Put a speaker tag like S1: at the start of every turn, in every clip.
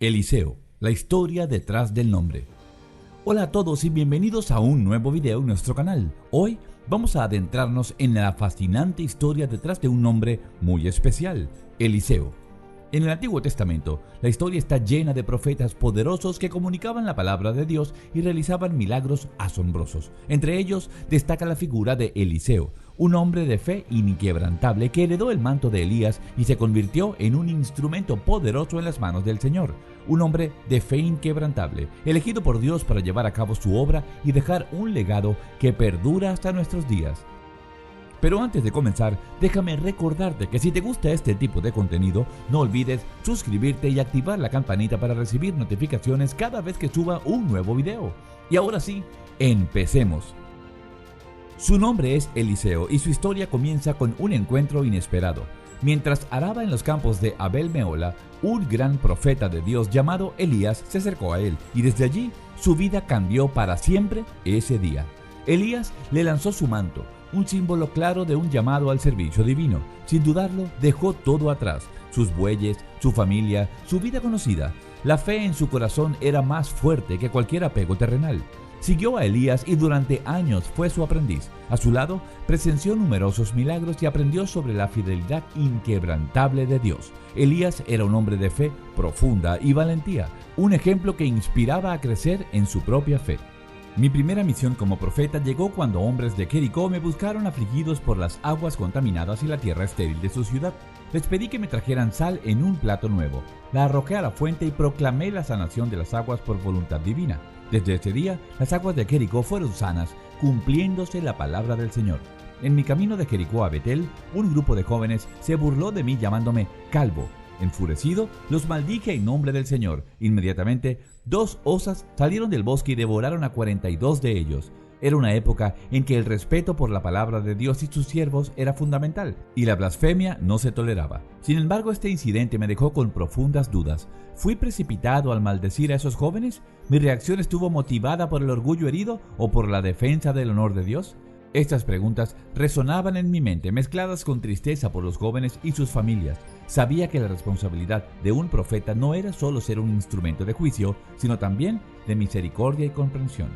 S1: Eliseo, la historia detrás del nombre. Hola a todos y bienvenidos a un nuevo video en nuestro canal. Hoy vamos a adentrarnos en la fascinante historia detrás de un nombre muy especial, Eliseo. En el Antiguo Testamento, la historia está llena de profetas poderosos que comunicaban la palabra de Dios y realizaban milagros asombrosos. Entre ellos destaca la figura de Eliseo, un hombre de fe inquebrantable que heredó el manto de Elías y se convirtió en un instrumento poderoso en las manos del Señor. Un hombre de fe inquebrantable, elegido por Dios para llevar a cabo su obra y dejar un legado que perdura hasta nuestros días. Pero antes de comenzar, déjame recordarte que si te gusta este tipo de contenido, no olvides suscribirte y activar la campanita para recibir notificaciones cada vez que suba un nuevo video. Y ahora sí, empecemos. Su nombre es Eliseo y su historia comienza con un encuentro inesperado. Mientras araba en los campos de Abel Mehola, un gran profeta de Dios llamado Elías se acercó a él y desde allí su vida cambió para siempre ese día. Elías le lanzó su manto, un símbolo claro de un llamado al servicio divino. Sin dudarlo, dejó todo atrás, sus bueyes, su familia, su vida conocida. La fe en su corazón era más fuerte que cualquier apego terrenal. Siguió a Elías y durante años fue su aprendiz. A su lado, presenció numerosos milagros y aprendió sobre la fidelidad inquebrantable de Dios. Elías era un hombre de fe profunda y valentía, un ejemplo que inspiraba a crecer en su propia fe. Mi primera misión como profeta llegó cuando hombres de Jericó me buscaron afligidos por las aguas contaminadas y la tierra estéril de su ciudad. Les pedí que me trajeran sal en un plato nuevo. La arrojé a la fuente y proclamé la sanación de las aguas por voluntad divina. Desde ese día, las aguas de Jericó fueron sanas, cumpliéndose la palabra del Señor. En mi camino de Jericó a Betel, un grupo de jóvenes se burló de mí llamándome calvo. Enfurecido, los maldije en nombre del Señor. Inmediatamente, 2 osas salieron del bosque y devoraron a 42 de ellos. Era una época en que el respeto por la palabra de Dios y sus siervos era fundamental, y la blasfemia no se toleraba. Sin embargo, este incidente me dejó con profundas dudas. ¿Fui precipitado al maldecir a esos jóvenes? ¿Mi reacción estuvo motivada por el orgullo herido o por la defensa del honor de Dios? Estas preguntas resonaban en mi mente, mezcladas con tristeza por los jóvenes y sus familias. Sabía que la responsabilidad de un profeta no era solo ser un instrumento de juicio, sino también de misericordia y comprensión.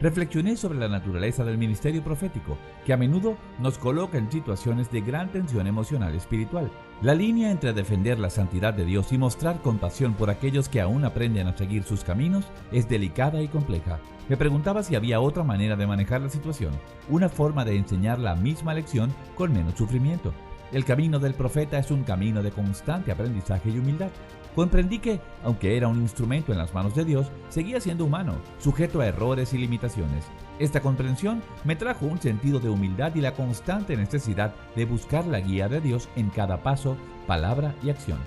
S1: Reflexioné sobre la naturaleza del ministerio profético, que a menudo nos coloca en situaciones de gran tensión emocional y espiritual. La línea entre defender la santidad de Dios y mostrar compasión por aquellos que aún aprenden a seguir sus caminos es delicada y compleja. Me preguntaba si había otra manera de manejar la situación, una forma de enseñar la misma lección con menos sufrimiento. El camino del profeta es un camino de constante aprendizaje y humildad. Comprendí que, aunque era un instrumento en las manos de Dios, seguía siendo humano, sujeto a errores y limitaciones. Esta comprensión me trajo un sentido de humildad y la constante necesidad de buscar la guía de Dios en cada paso, palabra y acción.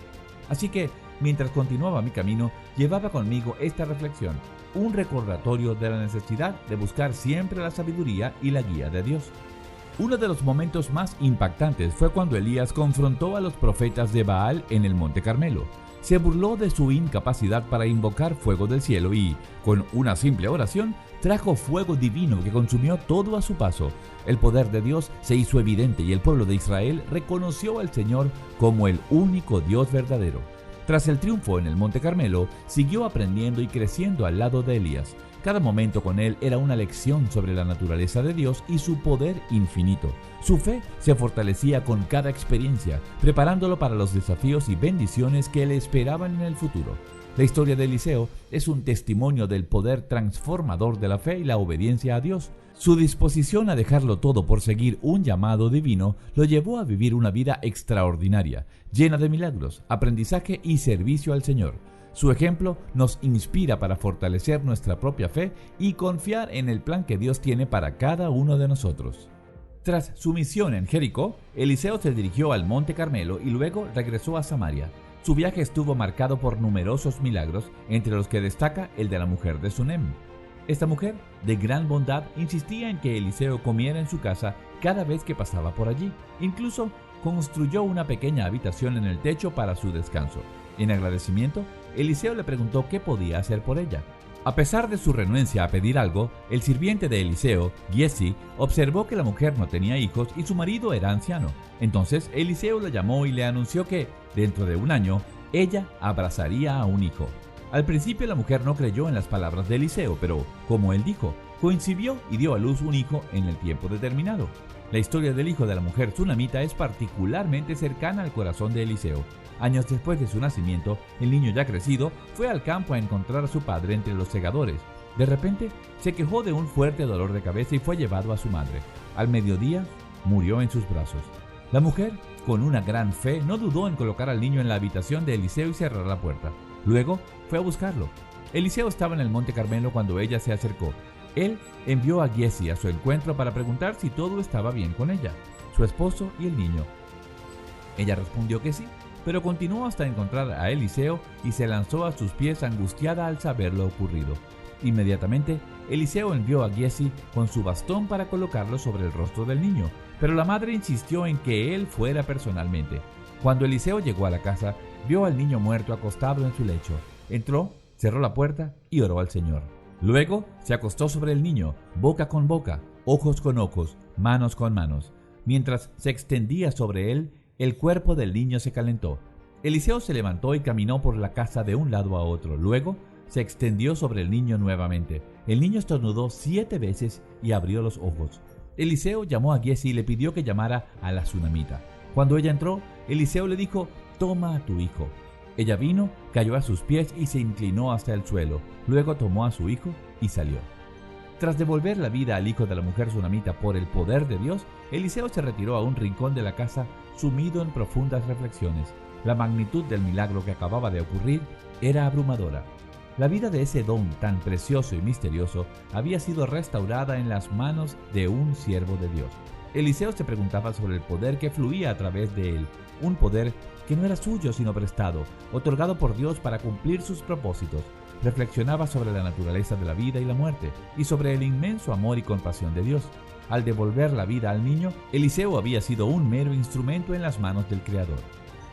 S1: Así que, mientras continuaba mi camino, llevaba conmigo esta reflexión, un recordatorio de la necesidad de buscar siempre la sabiduría y la guía de Dios. Uno de los momentos más impactantes fue cuando Elías confrontó a los profetas de Baal en el Monte Carmelo. Se burló de su incapacidad para invocar fuego del cielo y, con una simple oración, trajo fuego divino que consumió todo a su paso. El poder de Dios se hizo evidente y el pueblo de Israel reconoció al Señor como el único Dios verdadero. Tras el triunfo en el Monte Carmelo, siguió aprendiendo y creciendo al lado de Elías. Cada momento con él era una lección sobre la naturaleza de Dios y su poder infinito. Su fe se fortalecía con cada experiencia, preparándolo para los desafíos y bendiciones que le esperaban en el futuro. La historia de Eliseo es un testimonio del poder transformador de la fe y la obediencia a Dios. Su disposición a dejarlo todo por seguir un llamado divino lo llevó a vivir una vida extraordinaria, llena de milagros, aprendizaje y servicio al Señor. Su ejemplo nos inspira para fortalecer nuestra propia fe y confiar en el plan que Dios tiene para cada uno de nosotros. Tras su misión en Jericó, Eliseo se dirigió al Monte Carmelo y luego regresó a Samaria. Su viaje estuvo marcado por numerosos milagros, entre los que destaca el de la mujer de Sunem. Esta mujer, de gran bondad, insistía en que Eliseo comiera en su casa cada vez que pasaba por allí. Incluso construyó una pequeña habitación en el techo para su descanso. En agradecimiento, Eliseo le preguntó qué podía hacer por ella. A pesar de su renuencia a pedir algo, el sirviente de Eliseo, Giezi, observó que la mujer no tenía hijos y su marido era anciano. Entonces Eliseo la llamó y le anunció que, dentro de un año, ella abrazaría a un hijo. Al principio la mujer no creyó en las palabras de Eliseo, pero, como él dijo, coincidió y dio a luz un hijo en el tiempo determinado. La historia del hijo de la mujer tsunamita es particularmente cercana al corazón de Eliseo. Años después de su nacimiento, el niño ya crecido fue al campo a encontrar a su padre entre los segadores. De repente, se quejó de un fuerte dolor de cabeza y fue llevado a su madre. Al mediodía, murió en sus brazos. La mujer, con una gran fe, no dudó en colocar al niño en la habitación de Eliseo y cerrar la puerta. Luego, fue a buscarlo. Eliseo estaba en el Monte Carmelo cuando ella se acercó. Él envió a Giezi a su encuentro para preguntar si todo estaba bien con ella, su esposo y el niño. Ella respondió que sí, pero continuó hasta encontrar a Eliseo y se lanzó a sus pies angustiada al saber lo ocurrido. Inmediatamente, Eliseo envió a Giezi con su bastón para colocarlo sobre el rostro del niño, pero la madre insistió en que él fuera personalmente. Cuando Eliseo llegó a la casa, vio al niño muerto acostado en su lecho. Entró, cerró la puerta y oró al Señor. Luego se acostó sobre el niño, boca con boca, ojos con ojos, manos con manos. Mientras se extendía sobre él, el cuerpo del niño se calentó. Eliseo se levantó y caminó por la casa de un lado a otro. Luego se extendió sobre el niño nuevamente. El niño estornudó 7 veces y abrió los ojos. Eliseo llamó a Giezi y le pidió que llamara a la tsunamita. Cuando ella entró, Eliseo le dijo: «Toma a tu hijo». Ella vino, cayó a sus pies y se inclinó hasta el suelo. Luego tomó a su hijo y salió. Tras devolver la vida al hijo de la mujer tsunamita por el poder de Dios, Eliseo se retiró a un rincón de la casa sumido en profundas reflexiones. La magnitud del milagro que acababa de ocurrir era abrumadora. La vida de ese don tan precioso y misterioso había sido restaurada en las manos de un siervo de Dios. Eliseo se preguntaba sobre el poder que fluía a través de él, un poder que no era suyo sino prestado, otorgado por Dios para cumplir sus propósitos. Reflexionaba sobre la naturaleza de la vida y la muerte, y sobre el inmenso amor y compasión de Dios. Al devolver la vida al niño, Eliseo había sido un mero instrumento en las manos del Creador.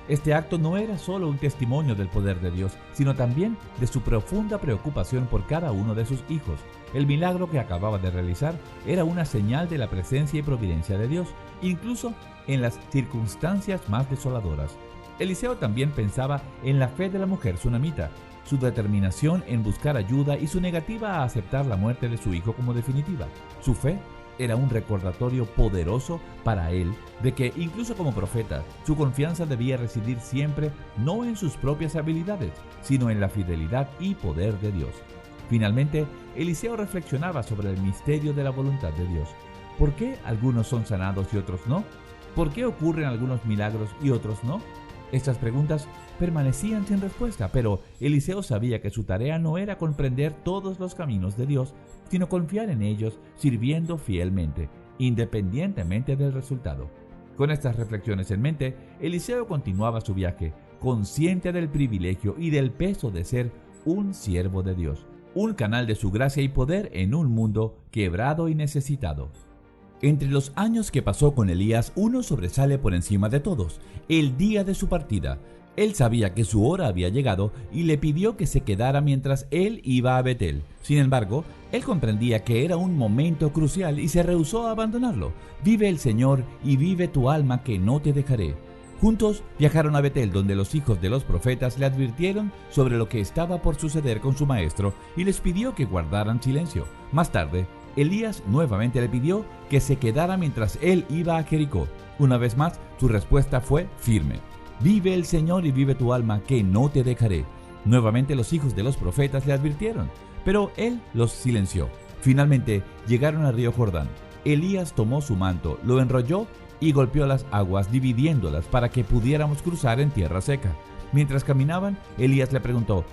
S1: Este acto no era solo un testimonio del poder de Dios, sino también de su profunda preocupación por cada uno de sus hijos. El milagro que acababa de realizar era una señal de la presencia y providencia de Dios, incluso en las circunstancias más desoladoras. Eliseo también pensaba en la fe de la mujer tsunamita, su determinación en buscar ayuda y su negativa a aceptar la muerte de su hijo como definitiva. Su fe era un recordatorio poderoso para él de que, incluso como profeta, su confianza debía residir siempre no en sus propias habilidades, sino en la fidelidad y poder de Dios. Finalmente, Eliseo reflexionaba sobre el misterio de la voluntad de Dios. ¿Por qué algunos son sanados y otros no? ¿Por qué ocurren algunos milagros y otros no? Estas preguntas permanecían sin respuesta, pero Eliseo sabía que su tarea no era comprender todos los caminos de Dios, sino confiar en ellos sirviendo fielmente, independientemente del resultado. Con estas reflexiones en mente, Eliseo continuaba su viaje, consciente del privilegio y del peso de ser un siervo de Dios, un canal de su gracia y poder en un mundo quebrado y necesitado. Entre los años que pasó con Elías, uno sobresale por encima de todos: el día de su partida. Él sabía que su hora había llegado y le pidió que se quedara mientras él iba a Betel. Sin embargo, él comprendía que era un momento crucial y se rehusó a abandonarlo. «Vive el Señor y vive tu alma, que no te dejaré». Juntos viajaron a Betel, donde los hijos de los profetas le advirtieron sobre lo que estaba por suceder con su maestro y les pidió que guardaran silencio. Más tarde, Elías nuevamente le pidió que se quedara mientras él iba a Jericó. Una vez más, su respuesta fue firme: «Vive el Señor y vive tu alma, que no te dejaré». Nuevamente los hijos de los profetas le advirtieron, pero él los silenció. Finalmente llegaron al río Jordán. Elías tomó su manto, lo enrolló y golpeó las aguas, dividiéndolas para que pudiéramos cruzar en tierra seca. Mientras caminaban, Elías le preguntó: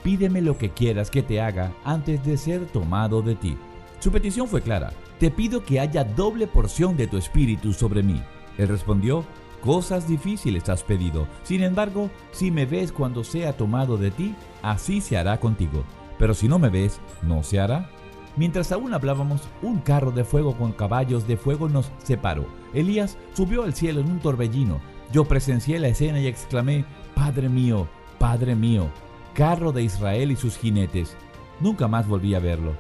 S1: «Pídeme lo que quieras que te haga antes de ser tomado de ti». Su petición fue clara: «Te pido que haya doble porción de tu espíritu sobre mí». Él respondió: «Cosas difíciles has pedido. Sin embargo, si me ves cuando sea tomado de ti, así se hará contigo. Pero si no me ves, no se hará». Mientras aún hablábamos, un carro de fuego con caballos de fuego nos separó. Elías subió al cielo en un torbellino. Yo presencié la escena y exclamé: Padre mío, carro de Israel y sus jinetes». Nunca más volví a verlo.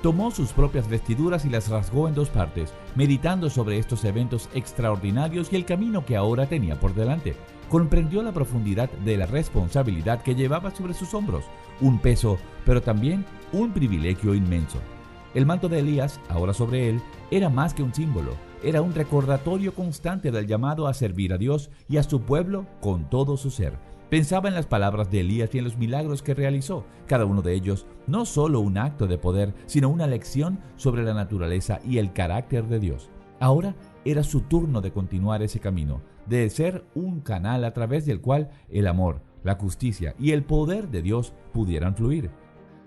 S1: Tomó sus propias vestiduras y las rasgó en dos partes, meditando sobre estos eventos extraordinarios y el camino que ahora tenía por delante. Comprendió la profundidad de la responsabilidad que llevaba sobre sus hombros, un peso, pero también un privilegio inmenso. El manto de Elías, ahora sobre él, era más que un símbolo, era un recordatorio constante del llamado a servir a Dios y a su pueblo con todo su ser. Pensaba en las palabras de Elías y en los milagros que realizó, cada uno de ellos no solo un acto de poder, sino una lección sobre la naturaleza y el carácter de Dios. Ahora era su turno de continuar ese camino, de ser un canal a través del cual el amor, la justicia y el poder de Dios pudieran fluir.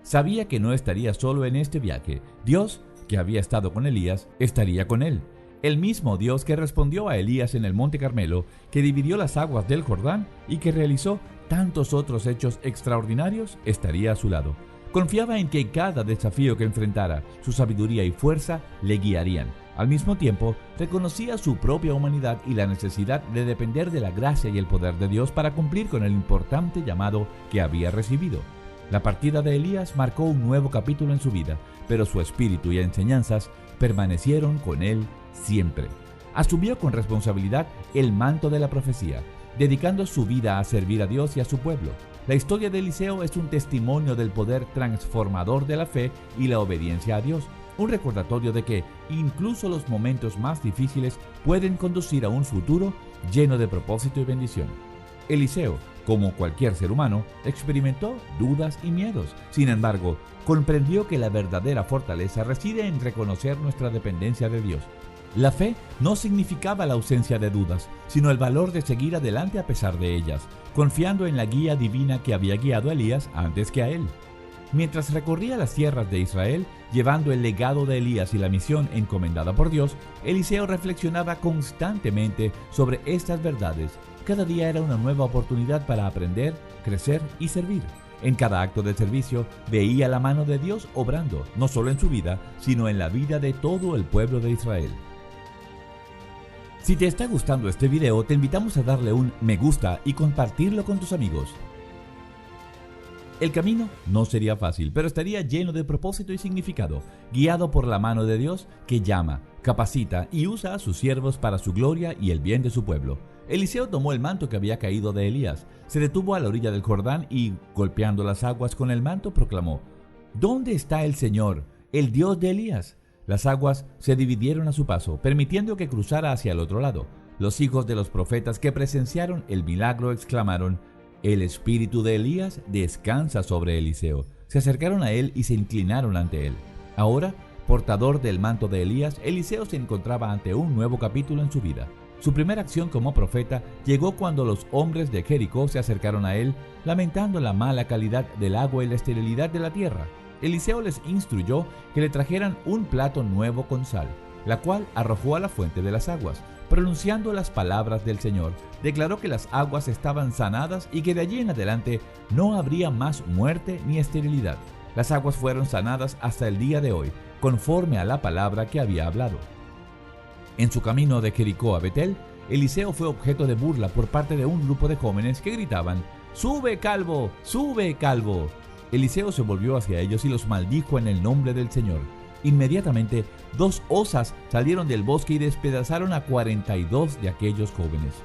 S1: Sabía que no estaría solo en este viaje. Dios, que había estado con Elías, estaría con él. El mismo Dios que respondió a Elías en el Monte Carmelo, que dividió las aguas del Jordán y que realizó tantos otros hechos extraordinarios, estaría a su lado. Confiaba en que cada desafío que enfrentara, su sabiduría y fuerza le guiarían. Al mismo tiempo, reconocía su propia humanidad y la necesidad de depender de la gracia y el poder de Dios para cumplir con el importante llamado que había recibido. La partida de Elías marcó un nuevo capítulo en su vida, pero su espíritu y enseñanzas permanecieron con él siempre. Asumió con responsabilidad el manto de la profecía, dedicando su vida a servir a Dios y a su pueblo. La historia de Eliseo es un testimonio del poder transformador de la fe y la obediencia a Dios, un recordatorio de que incluso los momentos más difíciles pueden conducir a un futuro lleno de propósito y bendición. Eliseo, como cualquier ser humano, experimentó dudas y miedos. Sin embargo, comprendió que la verdadera fortaleza reside en reconocer nuestra dependencia de Dios. La fe no significaba la ausencia de dudas, sino el valor de seguir adelante a pesar de ellas, confiando en la guía divina que había guiado a Elías antes que a él. Mientras recorría las tierras de Israel, llevando el legado de Elías y la misión encomendada por Dios, Eliseo reflexionaba constantemente sobre estas verdades. Cada día era una nueva oportunidad para aprender, crecer y servir. En cada acto de servicio veía la mano de Dios obrando, no solo en su vida, sino en la vida de todo el pueblo de Israel. Si te está gustando este video, te invitamos a darle un me gusta y compartirlo con tus amigos. El camino no sería fácil, pero estaría lleno de propósito y significado, guiado por la mano de Dios que llama, capacita y usa a sus siervos para su gloria y el bien de su pueblo. Eliseo tomó el manto que había caído de Elías, se detuvo a la orilla del Jordán y, golpeando las aguas con el manto, proclamó: ¿Dónde está el Señor, el Dios de Elías? Las aguas se dividieron a su paso, permitiendo que cruzara hacia el otro lado. Los hijos de los profetas que presenciaron el milagro exclamaron: «El espíritu de Elías descansa sobre Eliseo». Se acercaron a él y se inclinaron ante él. Ahora, portador del manto de Elías, Eliseo se encontraba ante un nuevo capítulo en su vida. Su primera acción como profeta llegó cuando los hombres de Jericó se acercaron a él, lamentando la mala calidad del agua y la esterilidad de la tierra. Eliseo les instruyó que le trajeran un plato nuevo con sal, la cual arrojó a la fuente de las aguas. Pronunciando las palabras del Señor, declaró que las aguas estaban sanadas y que de allí en adelante no habría más muerte ni esterilidad. Las aguas fueron sanadas hasta el día de hoy, conforme a la palabra que había hablado. En su camino de Jericó a Betel, Eliseo fue objeto de burla por parte de un grupo de jóvenes que gritaban: «¡Sube, calvo! ¡Sube, calvo!». Eliseo se volvió hacia ellos y los maldijo en el nombre del Señor. Inmediatamente, 2 osas salieron del bosque y despedazaron a 42 de aquellos jóvenes.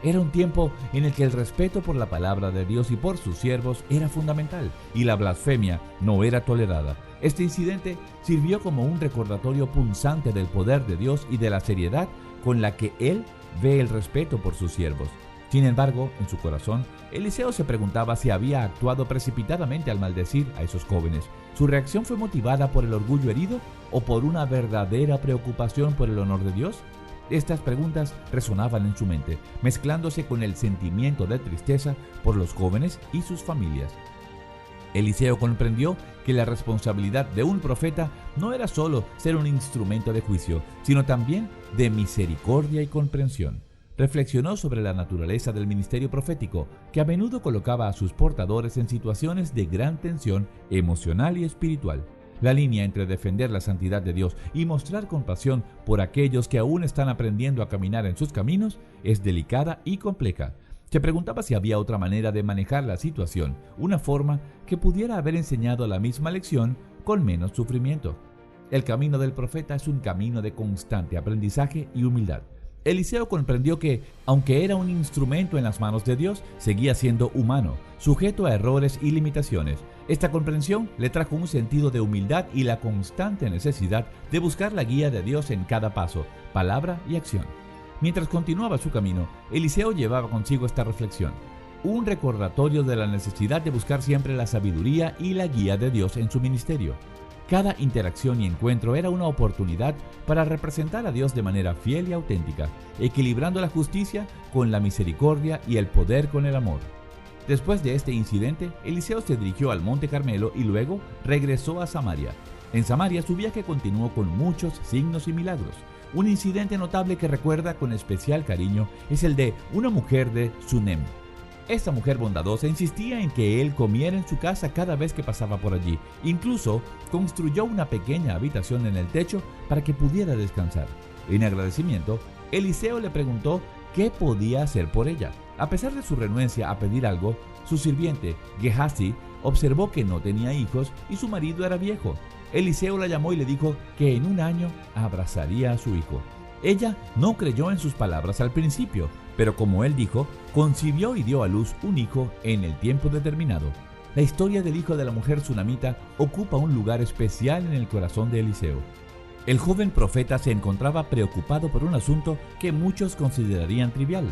S1: Era un tiempo en el que el respeto por la palabra de Dios y por sus siervos era fundamental, y la blasfemia no era tolerada. Este incidente sirvió como un recordatorio punzante del poder de Dios y de la seriedad con la que Él ve el respeto por sus siervos. Sin embargo, en su corazón, Eliseo se preguntaba si había actuado precipitadamente al maldecir a esos jóvenes. ¿Su reacción fue motivada por el orgullo herido o por una verdadera preocupación por el honor de Dios? Estas preguntas resonaban en su mente, mezclándose con el sentimiento de tristeza por los jóvenes y sus familias. Eliseo comprendió que la responsabilidad de un profeta no era solo ser un instrumento de juicio, sino también de misericordia y comprensión. Reflexionó sobre la naturaleza del ministerio profético, que a menudo colocaba a sus portadores en situaciones de gran tensión emocional y espiritual. La línea entre defender la santidad de Dios y mostrar compasión por aquellos que aún están aprendiendo a caminar en sus caminos es delicada y compleja. Se preguntaba si había otra manera de manejar la situación, una forma que pudiera haber enseñado la misma lección con menos sufrimiento. El camino del profeta es un camino de constante aprendizaje y humildad. Eliseo comprendió que, aunque era un instrumento en las manos de Dios, seguía siendo humano, sujeto a errores y limitaciones. Esta comprensión le trajo un sentido de humildad y la constante necesidad de buscar la guía de Dios en cada paso, palabra y acción. Mientras continuaba su camino, Eliseo llevaba consigo esta reflexión, un recordatorio de la necesidad de buscar siempre la sabiduría y la guía de Dios en su ministerio. Cada interacción y encuentro era una oportunidad para representar a Dios de manera fiel y auténtica, equilibrando la justicia con la misericordia y el poder con el amor. Después de este incidente, Eliseo se dirigió al Monte Carmelo y luego regresó a Samaria. En Samaria su viaje continuó con muchos signos y milagros. Un incidente notable que recuerda con especial cariño es el de una mujer de Sunem. Esta mujer bondadosa insistía en que él comiera en su casa cada vez que pasaba por allí. Incluso construyó una pequeña habitación en el techo para que pudiera descansar. En agradecimiento, Eliseo le preguntó qué podía hacer por ella. A pesar de su renuencia a pedir algo, su sirviente, Gehazi, observó que no tenía hijos y su marido era viejo. Eliseo la llamó y le dijo que en un año abrazaría a su hijo. Ella no creyó en sus palabras al principio, pero como él dijo, concibió y dio a luz un hijo en el tiempo determinado. La historia del hijo de la mujer tsunamita ocupa un lugar especial en el corazón de Eliseo. El joven profeta se encontraba preocupado por un asunto que muchos considerarían trivial,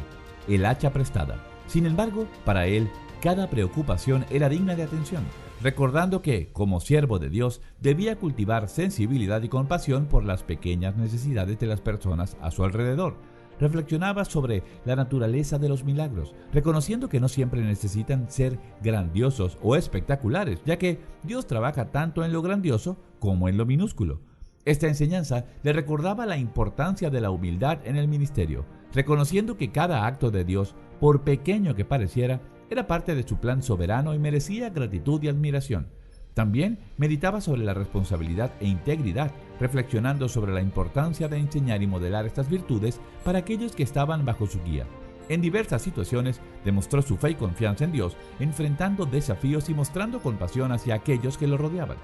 S1: el hacha prestada. Sin embargo, para él, cada preocupación era digna de atención, recordando que, como siervo de Dios, debía cultivar sensibilidad y compasión por las pequeñas necesidades de las personas a su alrededor. Reflexionaba sobre la naturaleza de los milagros, reconociendo que no siempre necesitan ser grandiosos o espectaculares, ya que Dios trabaja tanto en lo grandioso como en lo minúsculo. Esta enseñanza le recordaba la importancia de la humildad en el ministerio, reconociendo que cada acto de Dios, por pequeño que pareciera, era parte de su plan soberano y merecía gratitud y admiración. También meditaba sobre la responsabilidad e integridad, reflexionando sobre la importancia de enseñar y modelar estas virtudes para aquellos que estaban bajo su guía. En diversas situaciones demostró su fe y confianza en Dios, enfrentando desafíos y mostrando compasión hacia aquellos que lo rodeaban.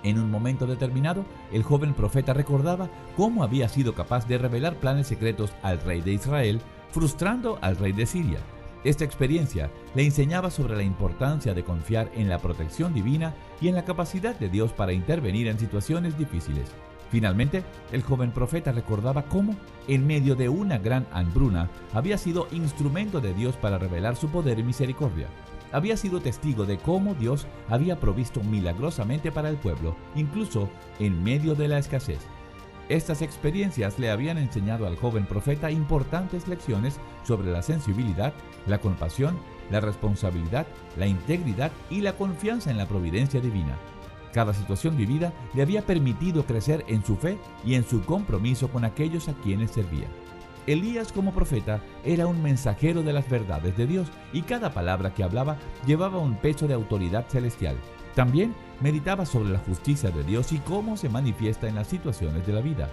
S1: En un momento determinado, el joven profeta recordaba cómo había sido capaz de revelar planes secretos al rey de Israel, frustrando al rey de Siria. Esta experiencia le enseñaba sobre la importancia de confiar en la protección divina y en la capacidad de Dios para intervenir en situaciones difíciles. Finalmente, el joven profeta recordaba cómo, en medio de una gran hambruna, había sido instrumento de Dios para revelar su poder y misericordia. Había sido testigo de cómo Dios había provisto milagrosamente para el pueblo, incluso en medio de la escasez. Estas experiencias le habían enseñado al joven profeta importantes lecciones sobre la sensibilidad, la compasión, la responsabilidad, la integridad y la confianza en la providencia divina. Cada situación vivida le había permitido crecer en su fe y en su compromiso con aquellos a quienes servía. Elías, como profeta, era un mensajero de las verdades de Dios y cada palabra que hablaba llevaba un peso de autoridad celestial. También meditaba sobre la justicia de Dios y cómo se manifiesta en las situaciones de la vida.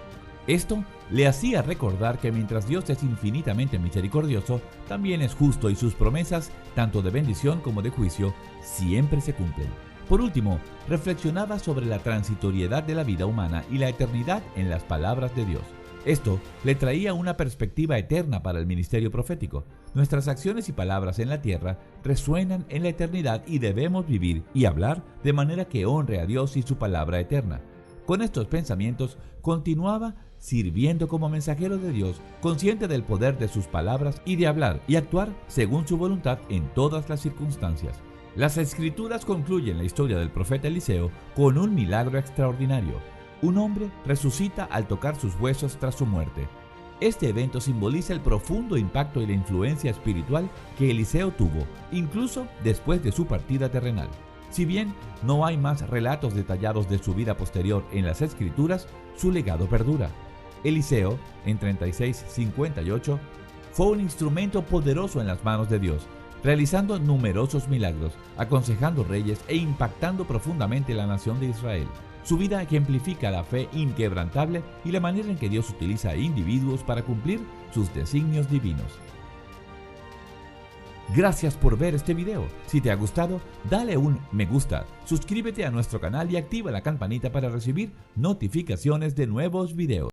S1: Esto le hacía recordar que mientras Dios es infinitamente misericordioso, también es justo y sus promesas, tanto de bendición como de juicio, siempre se cumplen. Por último, reflexionaba sobre la transitoriedad de la vida humana y la eternidad en las palabras de Dios. Esto le traía una perspectiva eterna para el ministerio profético. Nuestras acciones y palabras en la tierra resuenan en la eternidad y debemos vivir y hablar de manera que honre a Dios y su palabra eterna. Con estos pensamientos, continuaba sirviendo como mensajero de Dios, consciente del poder de sus palabras y de hablar y actuar según su voluntad en todas las circunstancias. Las Escrituras concluyen la historia del profeta Eliseo con un milagro extraordinario. Un hombre resucita al tocar sus huesos tras su muerte. Este evento simboliza el profundo impacto y la influencia espiritual que Eliseo tuvo, incluso después de su partida terrenal. Si bien no hay más relatos detallados de su vida posterior en las Escrituras, su legado perdura. Eliseo, en 36:58, fue un instrumento poderoso en las manos de Dios, realizando numerosos milagros, aconsejando reyes e impactando profundamente la nación de Israel. Su vida ejemplifica la fe inquebrantable y la manera en que Dios utiliza a individuos para cumplir sus designios divinos. Gracias por ver este video. Si te ha gustado, dale un me gusta, suscríbete a nuestro canal y activa la campanita para recibir notificaciones de nuevos videos.